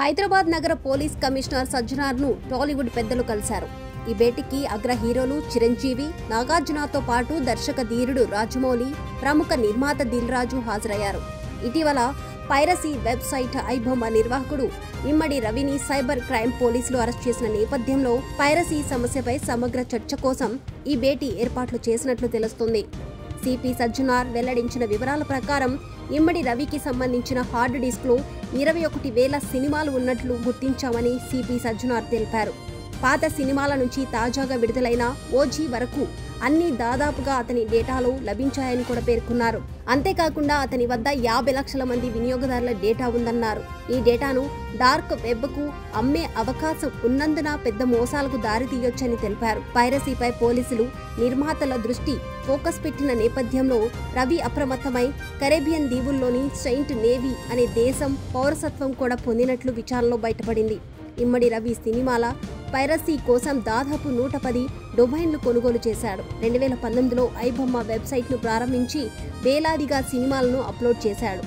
హైదరాబాద్ నగర police commissioner సజ్జనార్ను Tollywood పెద్దలు కలిశారు. ఈ భేటీకి అగ్ర హీరోలు చిరంజీవి, నాగార్జునతో పాటు దర్శక ధీరుడు రాజమౌళి, ప్రముఖ నిర్మాత దిల్ రాజు హాజరయ్యారు. ఇటీవల పైరసీ వెబ్సైట్ ఐబొమ్మ నిర్వాహకుడు ఇమ్మడి రవిని సైబర్ క్రైమ్ పోలీసులు అరెస్ట్ చేసిన నేపథ్యంలో పైరసీ సమస్యపై సమగ్ర చర్చ కోసం ఈ భేటీ ఏర్పాట్లు చేసినట్లు తెలుస్తోంది. సిపి సజ్జనార్ వెల్లడించిన వివరాల ప్రకారం ఇమ్మడి రవికి సంబంధించిన హార్డ్ డిస్క్లో 21,000 సినిమాలు ఉన్నట్లు గుర్తించామని సిపి సజ్జనార్ తెలిపారు. పాత సినిమాల నుంచి తాజాగా విడుదలైన ఓజీ వరకు అన్ని దాదాపుగా అతని డేటాలో లభించాయని కూడా పేర్కొన్నారు. అంతేకాకుండా అతని వద్ద 50 లక్షల మంది వినియోగదారుల డేటా ఉందన్నారు. ఈ డేటాను డార్క్ వెబ్కు అమ్మే అవకాశం ఉన్నందున పెద్ద మోసాలకు దారితీయొచ్చని తెలిపారు. పైరసీపై పోలీసులు, నిర్మాతల దృష్టి ఫోకస్ పెట్టిన నేపథ్యంలో రవి అప్రమత్తమై కరేబియన్ దీవుల్లోని సెయింట్ నేవీ అనే దేశం పౌరసత్వం కూడా పొందినట్లు విచారణలో బయటపడింది. ఇమ్మడి రవి సినిమాల పైరసీ కోసం దాదాపు 110 డొమైన్లు కొనుగోలు చేశాడు. 2019లో ఐబొమ్మ వెబ్సైట్ను ప్రారంభించి వేలాదిగా సినిమాలను అప్లోడ్ చేశాడు.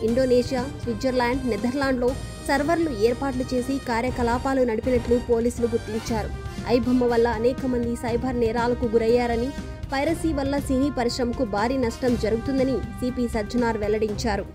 ఇండోనేషియా, స్విట్జర్లాండ్, నెదర్లాండ్లో సర్వర్లు ఏర్పాట్లు చేసి కార్యకలాపాలు నడిపినట్లు పోలీసులు గుర్తించారు. ఐబొమ్మ వల్ల అనేక మంది సైబర్ నేరాలకు గురయ్యారని, పైరసీ వల్ల సినీ పరిశ్రమకు భారీ నష్టం జరుగుతుందని సిపి సజ్జనార్ వెల్లడించారు.